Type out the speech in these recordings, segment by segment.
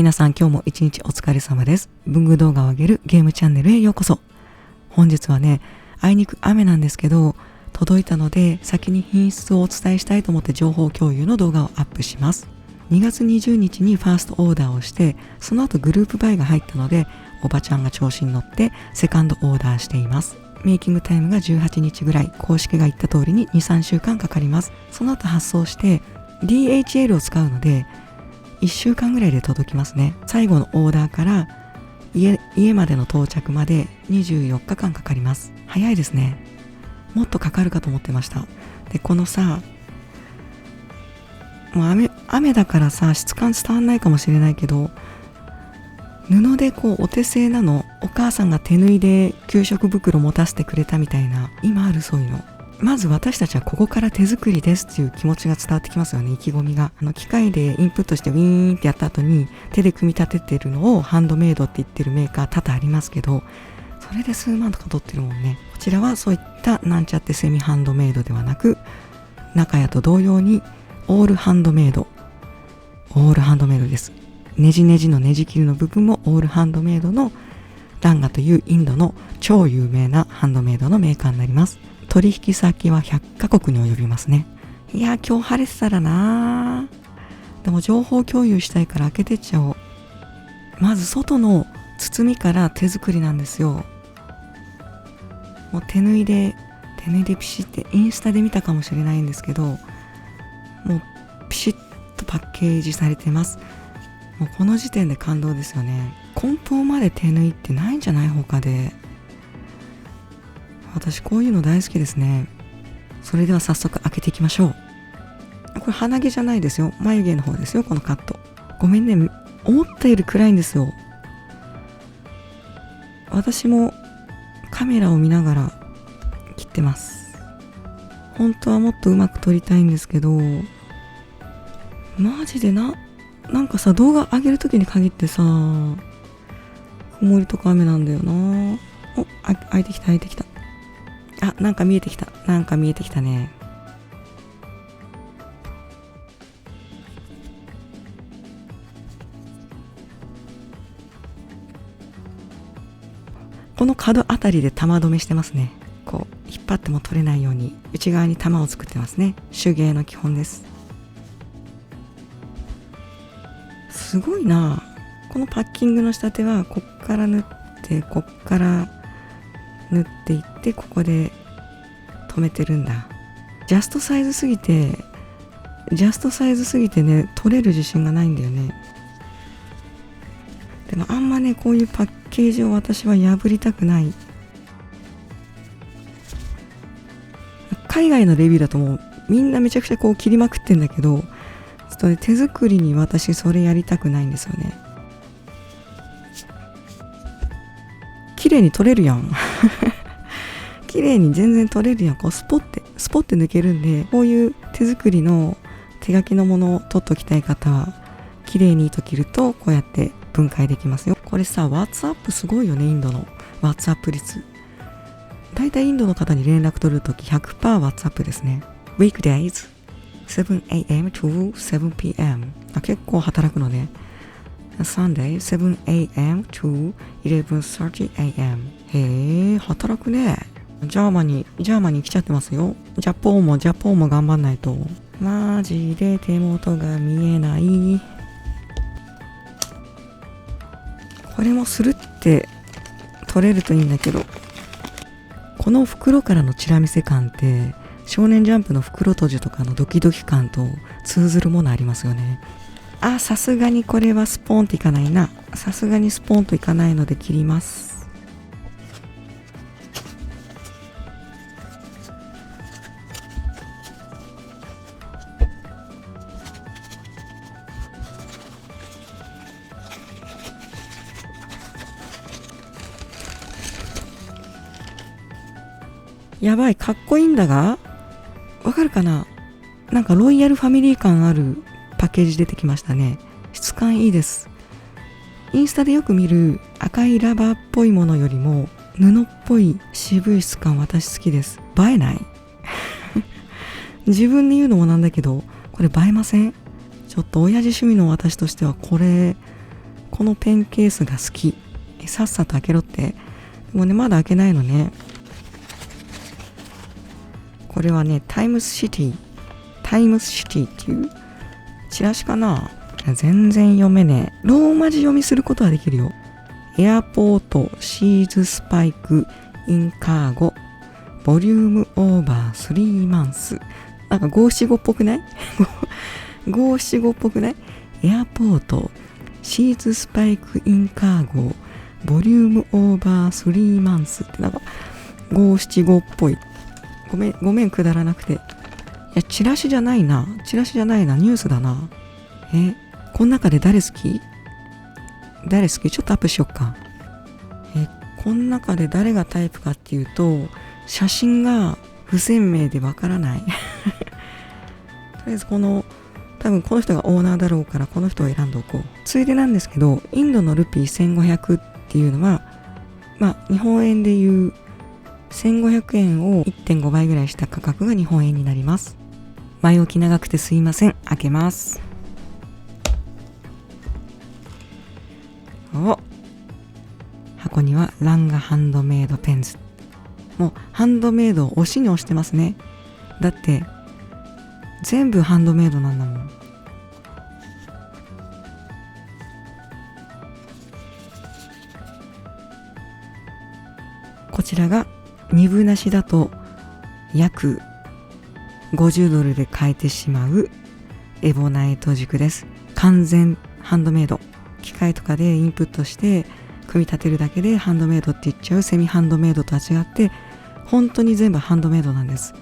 皆さん今日も一日お疲れ様です。文具動画を上げるゲームチャンネルへようこそ。本日はね、あいにく雨なんですけど、届いたので先に品質をお伝えしたいと思って情報共有の動画をアップします。2月20日にファーストオーダーをして、その後グループバイが入ったので、おばちゃんが調子に乗ってセカンドオーダーしています。メイキングタイムが18日ぐらい、公式が言った通りに 2,3 週間かかります。その後発送して DHL を使うので1週間ぐらいで届きますね。最後のオーダーから家までの到着まで24日間かかります。早いですね。もっとかかるかと思ってました。で、このさ、もう雨だからさ、質感伝わんないかもしれないけど、布でこうお手製なの、お母さんが手縫いで給食袋持たせてくれたみたいな、今あるそういうの。まず私たちはここから手作りですっていう気持ちが伝わってきますよね。意気込みが。機械でインプットしてウィーンってやった後に手で組み立ててるのをハンドメイドって言ってるメーカー多々ありますけど、それで数万とか取ってるもんね。こちらはそういったなんちゃってセミハンドメイドではなく、中屋と同様にオールハンドメイドです。ネジネジのネジ切りの部分もオールハンドメイドのランガというインドの超有名なハンドメイドのメーカーになります。取引先は100カ国に及びますね。いやー、今日晴れてたらなー。でも情報共有したいから開けてっちゃおう。まず外の包みから手作りなんですよ。もう手縫いでピシってインスタで見たかもしれないんですけど、もうピシッとパッケージされてます。もうこの時点で感動ですよね。梱包まで手縫いってないんじゃない他で。私こういうの大好きですね。それでは早速開けていきましょう。これ鼻毛じゃないですよ。眉毛の方ですよ、このカット。ごめんね、思ったより暗いんですよ。私もカメラを見ながら切ってます。本当はもっとうまく撮りたいんですけど、マジでなんかさ、動画上げるときに限ってさ、曇りとか雨なんだよな。開いてきた。あ、なんか見えてきたね。この角あたりで玉止めしてますね。こう引っ張っても取れないように内側に玉を作ってますね。手芸の基本です。すごいな。このパッキングの仕立てはこっから縫ってこっから縫っていってここで止めてるんだ。ジャストサイズすぎてね、取れる自信がないんだよね。でもあんまね、こういうパッケージを私は破りたくない。海外のレビューだともうみんなめちゃくちゃこう切りまくってんだけど、それ手作りに私それやりたくないんですよね。綺麗に取れるやん綺麗に全然取れるやん。こうスポって抜けるんで、こういう手作りの手書きのものを取っときたい方は綺麗に糸切るとこうやって分解できますよ。これさ、WhatsApp すごいよね。インドの WhatsApp 率。だいたいインドの方に連絡取るとき 100%WhatsApp ですね。Weekdays 7am to 7pm。 結構働くのね。Sunday 7am to 11:30am。 へー、働くね。ジャーマニー来ちゃってますよ。ジャポンも頑張んないと。マジで手元が見えない。これもスルって取れるといいんだけど、この袋からのチラ見せ感って少年ジャンプの袋閉じとかのドキドキ感と通ずるものありますよね。あ、さすがにこれはスポーンといかないな。さすがにスポーンといかないので切ります。やばい、かっこいいんだが、わかるかな。なんかロイヤルファミリー感あるパッケージ出てきましたね。質感いいです。インスタでよく見る赤いラバーっぽいものよりも布っぽい渋い質感、私好きです。映えない自分で言うのもなんだけど、これ映えません？ちょっと親父趣味の私としてはこれこのペンケースが好き。さっさと開けろって。もうね、まだ開けないのね。これはね、タイムスシティっていうチラシかな。全然読めねえ。ローマ字読みすることはできるよ。エアポートシーズスパイクインカーゴボリュームオーバー3マンス。なんか五七五っぽくない？五七五っぽくない？エアポートシーズスパイクインカーゴボリュームオーバー3マンスってなんか五七五っぽい。ごめんくだらなくて。いや、チラシじゃないな、ニュースだな。この中で誰好き？ちょっとアップしよっか。この中で誰がタイプかっていうと、写真が不鮮明でわからない。とりあえず多分この人がオーナーだろうからこの人を選んでおこう。ついでなんですけど、インドのルピー1500っていうのは、日本円でいう1500円を 1.5 倍ぐらいした価格が日本円になります。前置き長くてすいません。開けます。箱にはランガハンドメイドペンズ。もうハンドメイドを押しに押してますね。だって全部ハンドメイドなんだもん。こちらが2分なしだと約$50で買えてしまうエボナイト軸です。完全ハンドメイド。機械とかでインプットして組み立てるだけでハンドメイドって言っちゃうセミハンドメイドとは違って、本当に全部ハンドメイドなんです。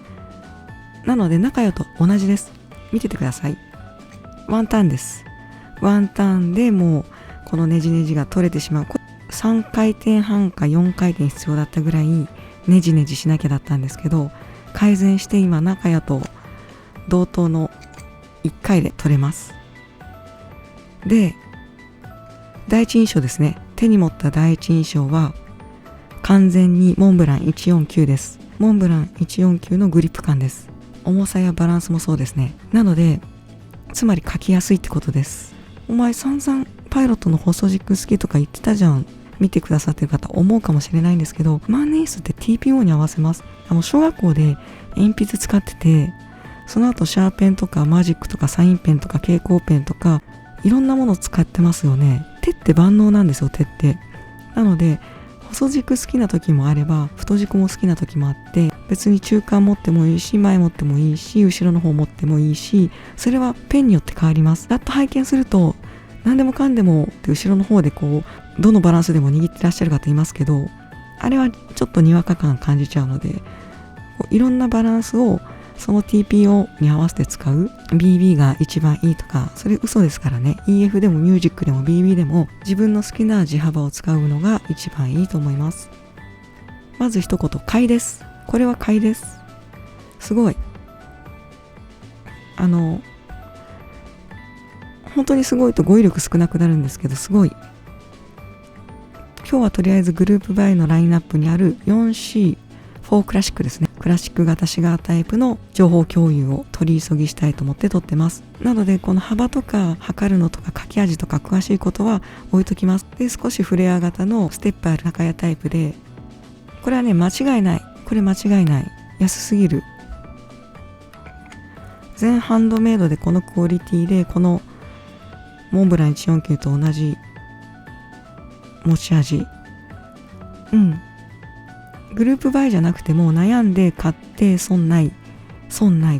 なので中よと同じです。見ててください。ワンターンです。ワンターンでもうこのネジネジが取れてしまう。3回転半か4回転必要だったぐらいネジネジしなきゃだったんですけど、改善して今中屋と同等の1回で取れます。で、第一印象ですね。手に持った第一印象は完全にモンブラン149です。モンブラン149のグリップ感です。重さやバランスもそうですね。なのでつまり書きやすいってことです。お前散々パイロットの細軸好きとか言ってたじゃん。見てくださってる方思うかもしれないんですけど、万年筆って TPO に合わせます。小学校で鉛筆使ってて、その後シャーペンとかマジックとかサインペンとか蛍光ペンとかいろんなものを使ってますよね。手って万能なんですよ、手って。なので細軸好きな時もあれば太軸も好きな時もあって、別に中間持ってもいいし、前持ってもいいし、後ろの方持ってもいいし、それはペンによって変わります。ざっと拝見すると何でもかんでもって後ろの方でどのバランスでも握ってらっしゃる方いますけど、あれはちょっとにわか感感じちゃうので、いろんなバランスをその TPO に合わせて使う BB が一番いいとか、それ嘘ですからね。 EF でもミュージックでも BB でも自分の好きな字幅を使うのが一番いいと思います。まず一言、買いです。これは買いです。すごい本当にすごいと語彙力少なくなるんですけど、すごい。今日はとりあえずグループバイのラインナップにある 4C4 クラシックですね。クラシック型シガータイプの情報共有を取り急ぎしたいと思って撮ってます。なのでこの幅とか測るのとか書き味とか詳しいことは置いときます。で、少しフレア型のステップある中屋タイプで、これはね、間違いない。これ間違いない。安すぎる。全ハンドメイドでこのクオリティで、このモンブラン149と同じ持ち味。グループバイじゃなくても悩んで買って損ない。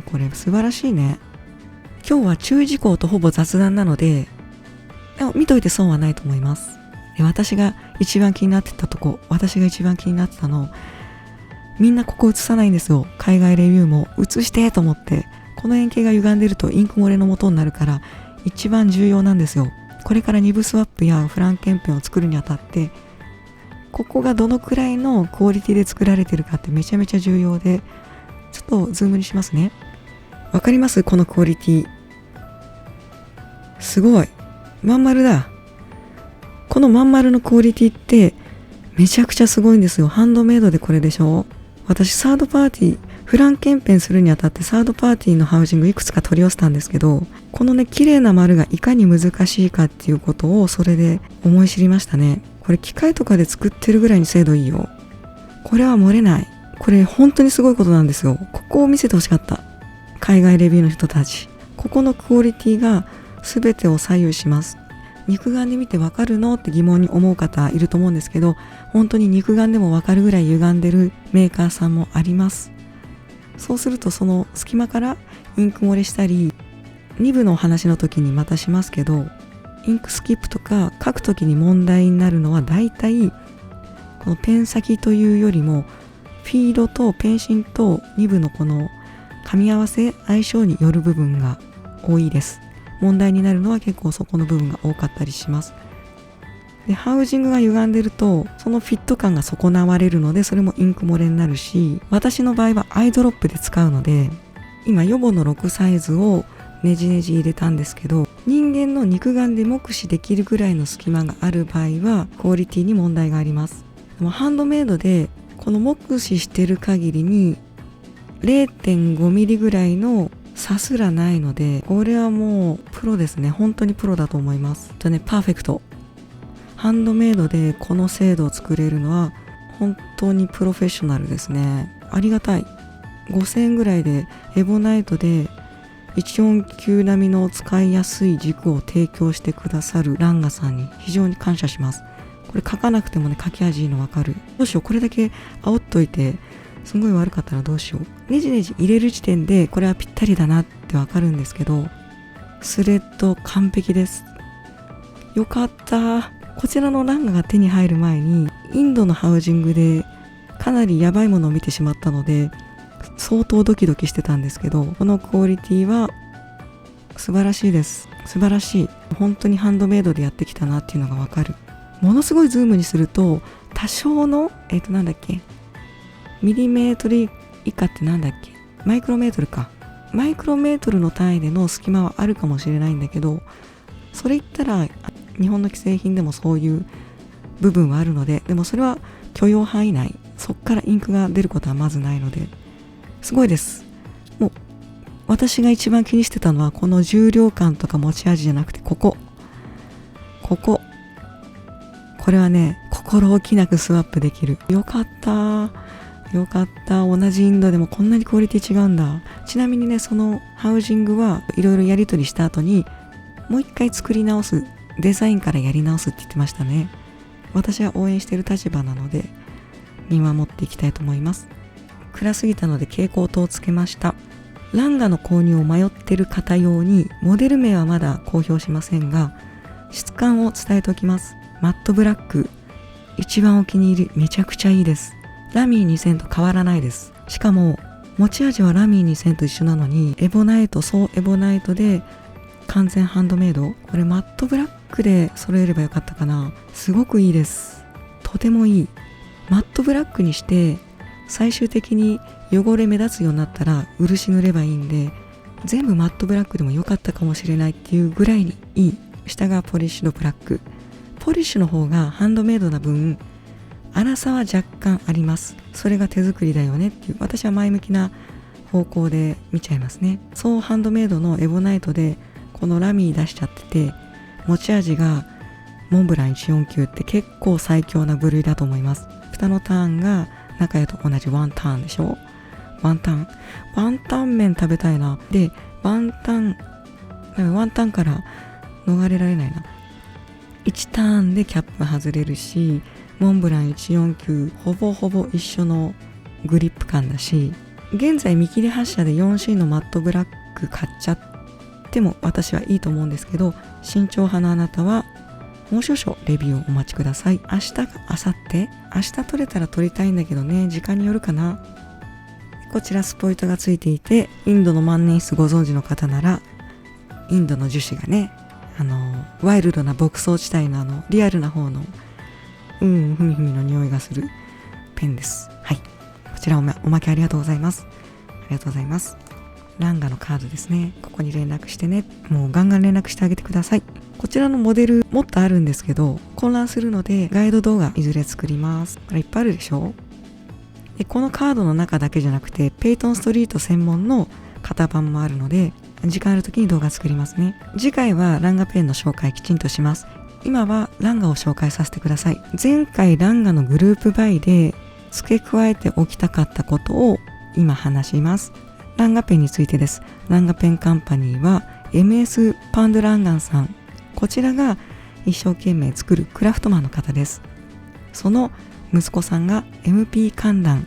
これ素晴らしいね。今日は注意事項とほぼ雑談なので、見といて損はないと思います。で、私が一番気になってたの、みんなここ映さないんですよ。海外レビューも映してと思って、この円形が歪んでるとインク漏れの元になるから一番重要なんですよ。これから2部スワップやフランケンペンを作るにあたって、ここがどのくらいのクオリティで作られてるかってめちゃめちゃ重要で、ちょっとズームにしますね。わかります？このクオリティ。すごい。まん丸だ。このまん丸のクオリティってめちゃくちゃすごいんですよ。ハンドメイドでこれでしょ？私サードパーティー、フランケンペンするにあたってサードパーティーのハウジングいくつか取り寄せたんですけど、このね綺麗な丸がいかに難しいかっていうことをそれで思い知りましたね。これ機械とかで作ってるぐらいに精度いいよ。これは漏れない。これ本当にすごいことなんですよ。ここを見せてほしかった。海外レビューの人たち。ここのクオリティが全てを左右します。肉眼で見てわかるのって疑問に思う方いると思うんですけど、本当に肉眼でもわかるぐらい歪んでるメーカーさんもあります。そうするとその隙間からインク漏れしたり、2部のお話の時にまたしますけど、インクスキップとか書く時に問題になるのは大体このペン先というよりもフィードとペン芯と2部のこの噛み合わせ相性による部分が多いです。問題になるのは結構そこの部分が多かったりします。で、ハウジングが歪んでるとそのフィット感が損なわれるので、それもインク漏れになるし、私の場合はアイドロップで使うので、今ヨボの6サイズをねじねじ入れたんですけど、人間の肉眼で目視できるぐらいの隙間がある場合はクオリティに問題があります。でもハンドメイドでこの目視してる限りに 0.5 ミリぐらいの差すらないので、これはもうプロですね。本当にプロだと思います。パーフェクト。ハンドメイドでこの精度を作れるのは本当にプロフェッショナルですね。ありがたい。5000円ぐらいでエボナイトで149並みの使いやすい軸を提供してくださるランガさんに非常に感謝します。これ書かなくてもね、書き味いいのわかる。どうしよう、これだけ煽っといてすごい悪かったらどうしよう。ねじねじ入れる時点でこれはぴったりだなってわかるんですけど、スレッド完璧です。よかった。こちらのランガが手に入る前にインドのハウジングでかなりやばいものを見てしまったので相当ドキドキしてたんですけど、このクオリティは素晴らしいです。素晴らしい。本当にハンドメイドでやってきたなっていうのがわかる。ものすごいズームにすると多少のなんだっけ、ミリメートル以下ってなんだっけ、マイクロメートルか。マイクロメートルの単位での隙間はあるかもしれないんだけど、それ言ったら日本の既製品でもそういう部分はあるので、でもそれは許容範囲内、そっからインクが出ることはまずないので、すごいです。もう私が一番気にしてたのはこの重量感とか持ち味じゃなくて、これはね、心置きなくスワップできる。よかった同じインドでもこんなにクオリティ違うんだ。ちなみにね、そのハウジングはいろいろやり取りした後にもう一回作り直す、デザインからやり直すって言ってましたね。私は応援している立場なので見守っていきたいと思います。暗すぎたので蛍光灯をつけました。ランガの購入を迷っている方用にモデル名はまだ公表しませんが、質感を伝えておきます。マットブラック、一番お気に入り、めちゃくちゃいいです。ラミー2000と変わらないです。しかも持ち味はラミー2000と一緒なのに、エボナイト、そうエボナイトで完全ハンドメイド。これマットブラックで揃えればよかったかな。すごくいいです。とてもいい。マットブラックにして最終的に汚れ目立つようになったら漆塗ればいいんで、全部マットブラックでもよかったかもしれないっていうぐらいにいい。下がポリッシュドブラック。ポリッシュの方がハンドメイドな分粗さは若干あります。それが手作りだよねっていう、私は前向きな方向で見ちゃいますね。そうハンドメイドのエボナイトでこのラミー出しちゃってて、持ち味がモンブラン149って結構最強な部類だと思います。蓋のターンが中屋と同じワンターンでしょ。ワンタン麺食べたいな。でワンタンから逃れられないな。1ターンでキャップ外れるし、モンブラン149ほぼほぼ一緒のグリップ感だし、現在見切り発車で 4C のマットブラック買っちゃっても私はいいと思うんですけど、慎重派のあなたはもう少々レビューをお待ちください。明日か明後日、明日撮れたら撮りたいんだけどね、時間によるかな。こちらスポイトがついていて、インドの万年筆ご存知の方なら、インドの樹脂がね、ワイルドな牧草地帯のリアルな方のふみふみの匂いがするペンです。はい、こちらおまけありがとうございます。ありがとうございます。ランガのカードですね。ここに連絡してね。もうガンガン連絡してあげてください。こちらのモデルもっとあるんですけど混乱するので、ガイド動画いずれ作ります。これいっぱいあるでしょ。でこのカードの中だけじゃなくてペイトンストリート専門の型番もあるので、時間ある時に動画作りますね。次回はランガペンの紹介きちんとします。今はランガを紹介させてください。前回ランガのグループバイで付け加えておきたかったことを今話します。ランガペンについてです。ランガペンカンパニーは MS パンドランガンさん、こちらが一生懸命作るクラフトマンの方です。その息子さんが MP 観覧、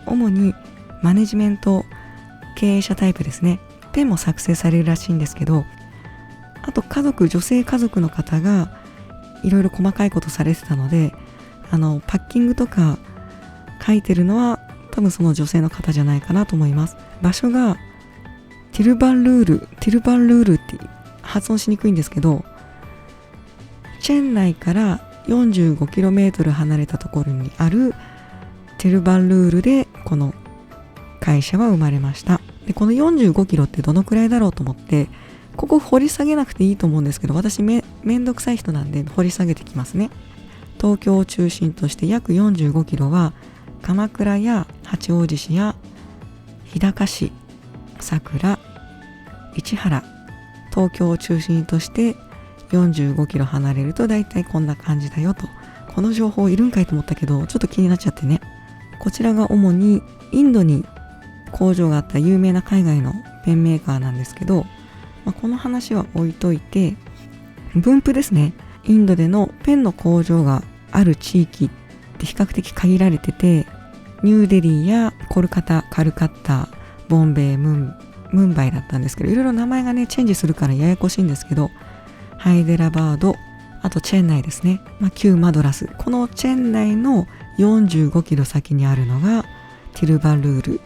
主にマネジメント経営者タイプですね。ペンも作成されるらしいんですけど、あと女性家族の方がいろいろ細かいことされてたので、パッキングとか書いてるのは多分その女性の方じゃないかなと思います。場所がティルバンルールって発音しにくいんですけど、チェン内から 45km 離れたところにあるティルバンルールでこの会社は生まれました。でこの45キロってどのくらいだろうと思って、ここ掘り下げなくていいと思うんですけど、私めんどくさい人なんで掘り下げてきますね。東京を中心として約45キロは鎌倉や八王子市や日高市、佐倉、市原、東京を中心として45キロ離れるとだいたいこんな感じだよと。この情報いるんかいと思ったけど、ちょっと気になっちゃってね。こちらが主にインドに工場があった有名な海外のペンメーカーなんですけど、この話は置いといて、分布ですね。インドでのペンの工場がある地域って比較的限られてて、ニューデリーやコルカタ、カルカッタ、ボンベイ、ムンバイだったんですけど、いろいろ名前がねチェンジするからややこしいんですけど、ハイデラバード、あとチェンナイですね、旧マドラス、このチェンナイの45キロ先にあるのがティルバルール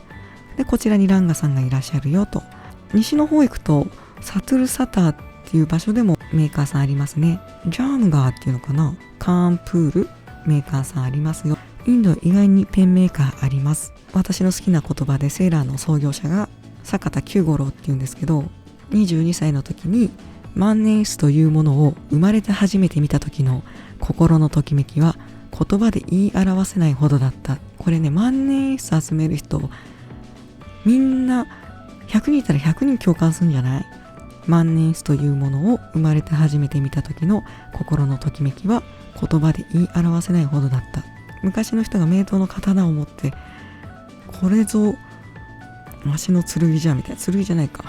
で、こちらにランガさんがいらっしゃるよと。西の方行くとサトゥルサターっていう場所でもメーカーさんありますね。ジャームガーっていうのかな、カーンプールメーカーさんありますよ。インド意外にペンメーカーあります。私の好きな言葉でセーラーの創業者が坂田久五郎っていうんですけど、22歳の時に万年筆というものを生まれて初めて見た時の心のときめきは言葉で言い表せないほどだった。これね、万年筆集める人みんな100人いたら100人共感するんじゃない？万年筆というものを生まれて初めて見た時の心のときめきは言葉で言い表せないほどだった。昔の人が名刀の刀を持って、これぞわしの剣じゃみたいな、剣じゃないか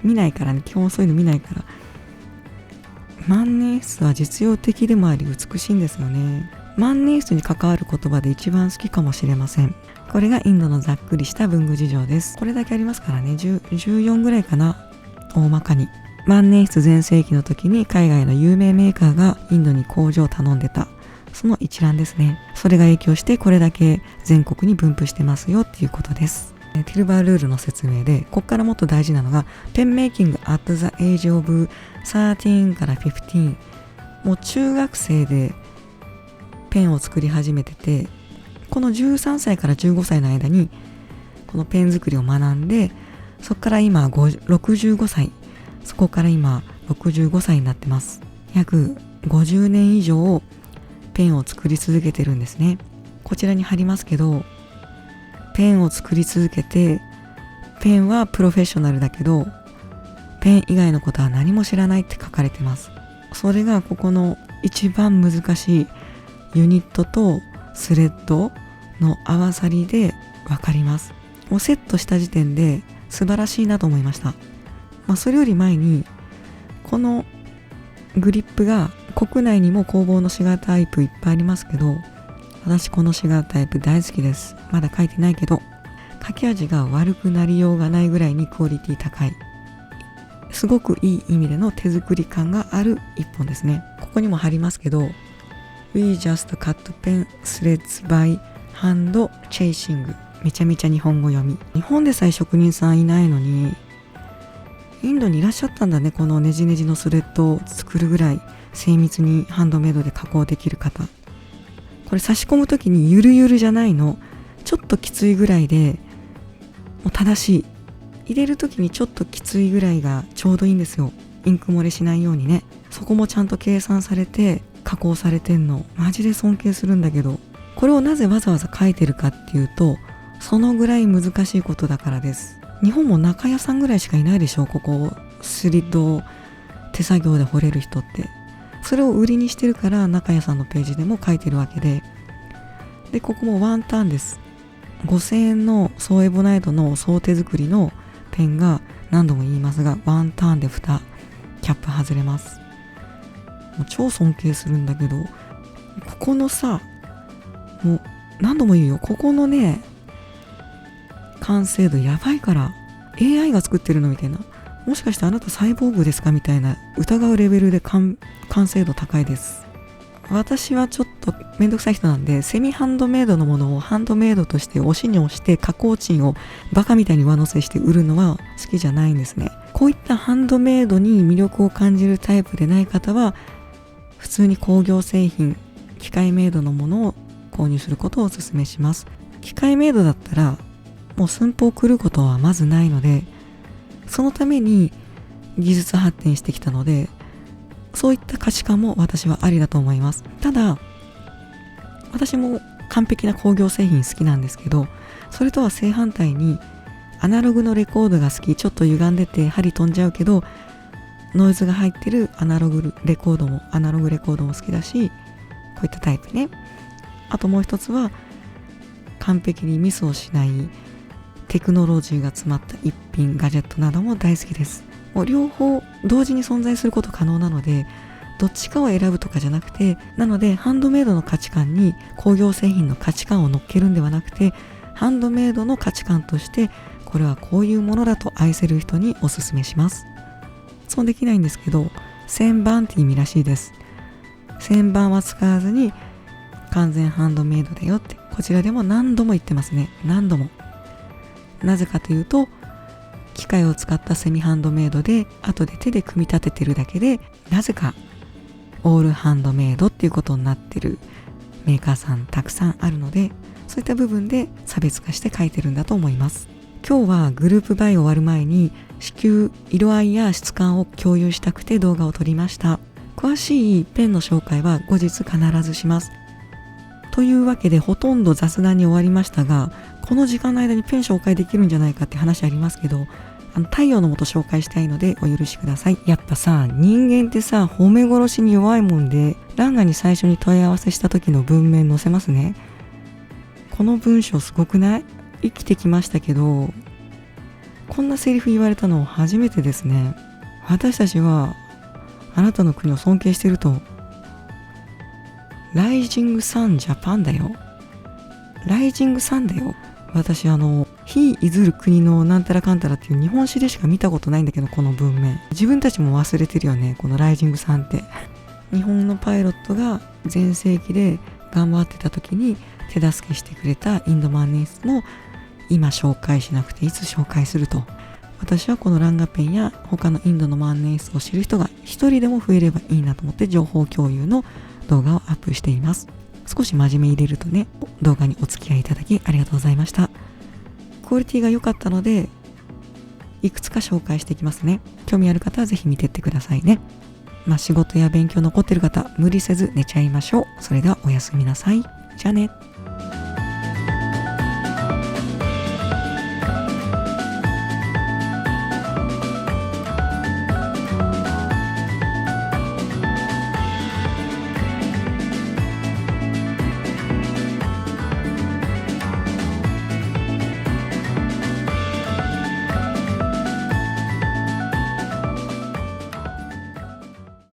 見ないからね、基本そういうの見ないから。万年筆は実用的でもあり美しいんですよね。万年筆に関わる言葉で一番好きかもしれません。これがインドのざっくりした文具事情です。これだけありますからね、14ぐらいかな、大まかに。万年筆全盛期の時に海外の有名メーカーがインドに工場を頼んでた、その一覧ですね。それが影響してこれだけ全国に分布してますよっていうことです。ティルバールールの説明で、ここからもっと大事なのがペンメイキング at the age of 13から15。もう中学生でペンを作り始めてて、この13歳から15歳の間にこのペン作りを学んで、そこから今65歳、そこから今65歳になってます。約50年以上ペンを作り続けてるんですね。こちらに貼りますけど、ペンを作り続けて、ペンはプロフェッショナルだけどペン以外のことは何も知らないって書かれてます。それがここの一番難しいユニットとスレッドの合わさりでわかります。もうセットした時点で素晴らしいなと思いました。それより前にこのグリップが国内にも工房のシガータイプいっぱいありますけど、私このシガータイプ大好きです。まだ書いてないけど、書き味が悪くなりようがないぐらいにクオリティ高い、すごくいい意味での手作り感がある一本ですね。ここにも貼りますけど、 We just cut pen threads by hand chasing、 めちゃめちゃ日本語読み。日本でさえ職人さんいないのにインドにいらっしゃったんだね、このネジネジのスレッドを作るぐらい精密にハンドメイドで加工できる方。これ差し込むときにゆるゆるじゃないの、ちょっときついぐらいでもう正しい、入れるときにちょっときついぐらいがちょうどいいんですよ。インク漏れしないようにね。そこもちゃんと計算されて加工されてんの、マジで尊敬するんだけど、これをなぜわざわざ書いてるかっていうと、そのぐらい難しいことだからです。日本も中屋さんぐらいしかいないでしょ、ここスリッドを手作業で彫れる人って。それを売りにしてるから中屋さんのページでも書いてるわけで、ここもワンターンです。5000円のソーエボナイトの総手作りのペンが、何度も言いますがワンターンで蓋キャップ外れます。もう超尊敬するんだけど、ここのさ、もう何度も言うよ、ここのね完成度やばいから、 AI が作ってるのみたいな、もしかしてあなたサイボーグですかみたいな疑うレベルで完成度高いです。私はちょっとめんどくさい人なんで、セミハンドメイドのものをハンドメイドとして押しに押して加工賃をバカみたいに上乗せして売るのは好きじゃないんですね。こういったハンドメイドに魅力を感じるタイプでない方は、普通に工業製品、機械メイドのものを購入することをお勧めします。機械メイドだったらもう寸法を狂うことはまずないので、そのために技術発展してきたので、そういった価値観も私はありだと思います。ただ私も完璧な工業製品好きなんですけど、それとは正反対にアナログのレコードが好き、ちょっと歪んでて針飛んじゃうけどノイズが入ってるアナログレコードも好きだし、こういったタイプね。あともう一つは完璧にミスをしないテクノロジーが詰まった一品ガジェットなども大好きです。もう両方同時に存在すること可能なので、どっちかを選ぶとかじゃなくて、なのでハンドメイドの価値観に工業製品の価値観を乗っけるんではなくて、ハンドメイドの価値観としてこれはこういうものだと愛せる人におすすめします。そうできないんですけど、旋盤って意味らしいです。旋盤は使わずに完全ハンドメイドだよって、こちらでも何度も言ってますね。何度も。なぜかというと、機械を使ったセミハンドメイドで後で手で組み立ててるだけで、なぜかオールハンドメイドっていうことになってるメーカーさんたくさんあるので、そういった部分で差別化して書いてるんだと思います。今日はグループバイ終わる前に至急色合いや質感を共有したくて動画を撮りました。詳しいペンの紹介は後日必ずします。というわけでほとんど雑談に終わりましたが、この時間の間にペン紹介できるんじゃないかって話ありますけど、太陽のもと紹介したいのでお許しください。やっぱさ、人間ってさ、褒め殺しに弱いもんで、ランガに最初に問い合わせした時の文面載せますね。この文章すごくない？生きてきましたけど、こんなセリフ言われたの初めてですね。私たちはあなたの国を尊敬してると。ライジングサンジャパンだよ。ライジングサンだよ。私非いずる国のなんたらかんたらっていう日本史でしか見たことないんだけど、この文面自分たちも忘れてるよね、このライジングサンって。日本のパイロットが全盛期で頑張ってた時に手助けしてくれたインド万年筆も今紹介しなくていつ紹介すると。私はこのランガペンや他のインドの万年筆を知る人が一人でも増えればいいなと思って情報共有の動画をアップしています。少し真面目入れるとね、動画にお付き合いいただきありがとうございました。クオリティが良かったのでいくつか紹介していきますね。興味ある方はぜひ見てってくださいね。仕事や勉強残ってる方、無理せず寝ちゃいましょう。それではおやすみなさい。じゃあね。